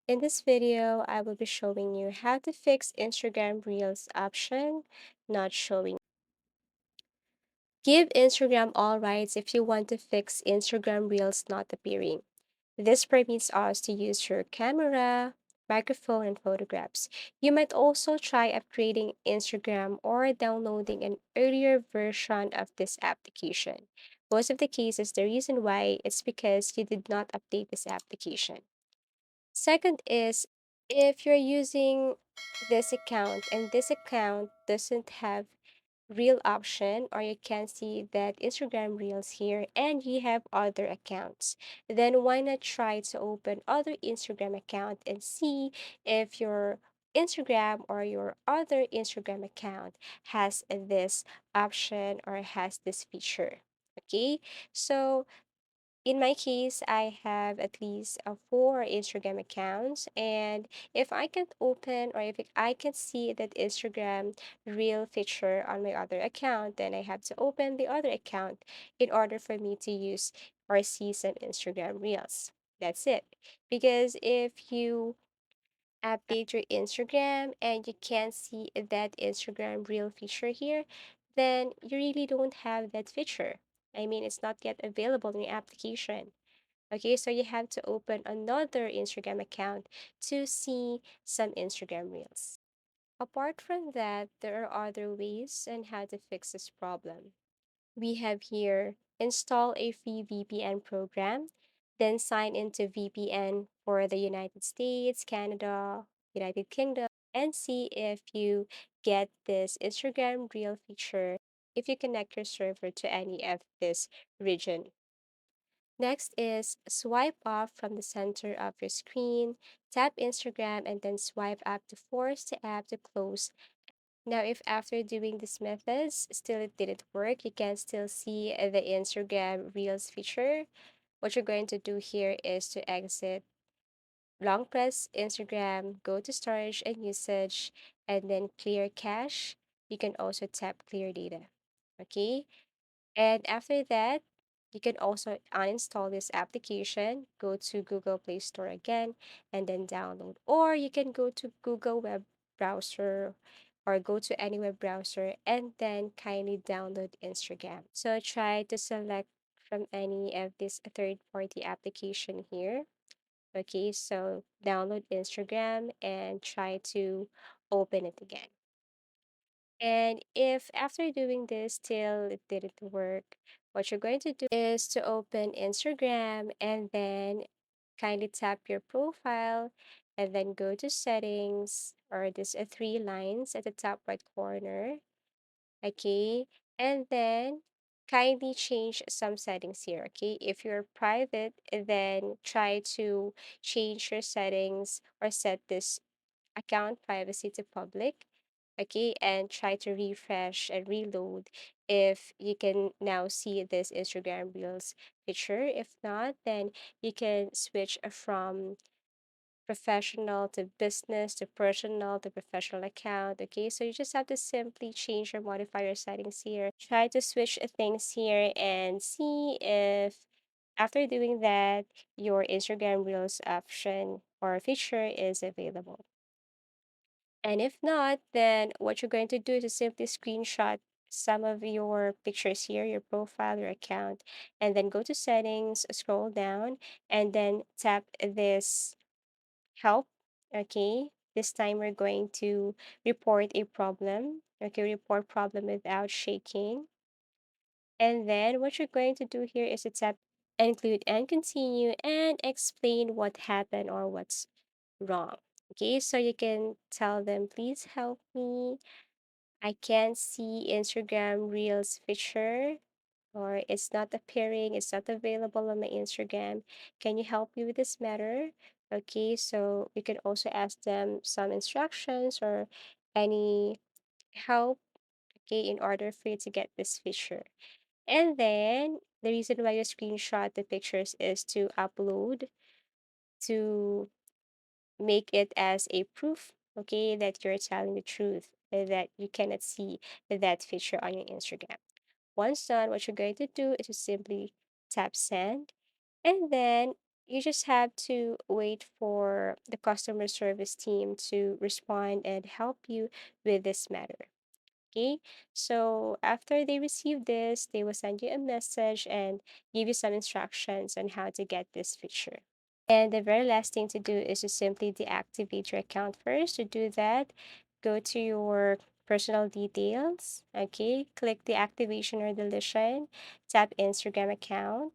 In this video, I will be showing you how to fix Instagram Reels option not showing. Give Instagram all rights if you want to fix Instagram Reels not appearing. This permits us to use your camera, microphone, and photographs. You might also try upgrading Instagram or downloading an earlier version of this application. Most of the cases, the reason why it's because you did not update this application. Second is if you're using this account and this account doesn't have reel option or you can see that Instagram Reels here and you have other accounts, then why not try to open other Instagram account and see if your Instagram or your other Instagram account has this option or has this feature. Okay, so in my case, I have at least four Instagram accounts, and if I can't open or if I can see that Instagram reel feature on my other account, then I have to open the other account in order for me to use or see some Instagram reels. That's it. Because if you update your Instagram and you can't see that Instagram reel feature here, then you really don't have that feature. I mean, it's not yet available in your application. Okay, so you have to open another Instagram account to see some Instagram reels. Apart from that, there are other ways on how to fix this problem. We have here install a free VPN program, then sign into VPN for the United States, Canada, United Kingdom, and see if you get this Instagram reel feature if you connect your server to any of this region. Next is swipe up from the center of your screen, tap Instagram, and then swipe up to force the app to close. Now, if after doing these methods still it didn't work, you can still see the Instagram Reels feature. What you're going to do here is to exit, long press Instagram, go to storage and usage, and then clear cache. You can also tap clear data. Okay. And after that, you can also uninstall this application, go to Google Play Store again, and then download. Or you can go to Google web browser or go to any web browser and then kindly download Instagram. So try to select from any of this third-party application here. Okay, so download Instagram and try to open it again. And if after doing this still it didn't work, what you're going to do is to open Instagram and then kindly tap your profile and then go to settings or this three lines at the top right corner. Okay. And then kindly change some settings here. Okay. If you're private, then try to change your settings or set this account privacy to public. Okay, and try to refresh and reload if you can now see this Instagram Reels picture. If not, then you can switch from professional to business to personal to professional account. Okay, so you just have to simply change or modify your settings here. Try to switch things here and see if after doing that, your Instagram Reels option or feature is available. And if not, then what you're going to do is to simply screenshot some of your pictures here, your profile, your account, and then go to settings, scroll down, and then tap this help. Okay. This time we're going to report a problem. Okay, report problem without shaking. And then what you're going to do here is to tap include and continue and explain what happened or what's wrong. Okay, so you can tell them, please help me. I can't see Instagram Reels feature or it's not appearing, it's not available on my Instagram. Can you help me with this matter? Okay, so you can also ask them some instructions or any help, okay, in order for you to get this feature. And then the reason why you screenshot the pictures is to upload to make it as a proof, okay, that you're telling the truth, that you cannot see that feature on your Instagram. Once done, what you're going to do is to simply tap send, and then You just have to wait for the customer service team to respond and help you with this matter. Okay, so after they receive this, they will send you a message and give you some instructions on how to get this feature. And the very last thing to do is to simply deactivate your account first. To do that, go to your personal details. Okay, click the activation or deletion, tap Instagram account.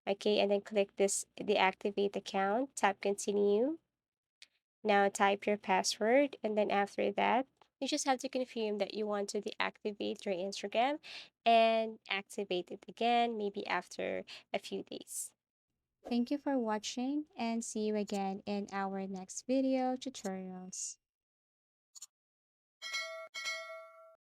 Okay, and then click this deactivate account, tap continue. Now type your password, and then after that, you just have to confirm that you want to deactivate your Instagram and activate it again, maybe after a few days. Thank you for watching and see you again in our next video tutorials.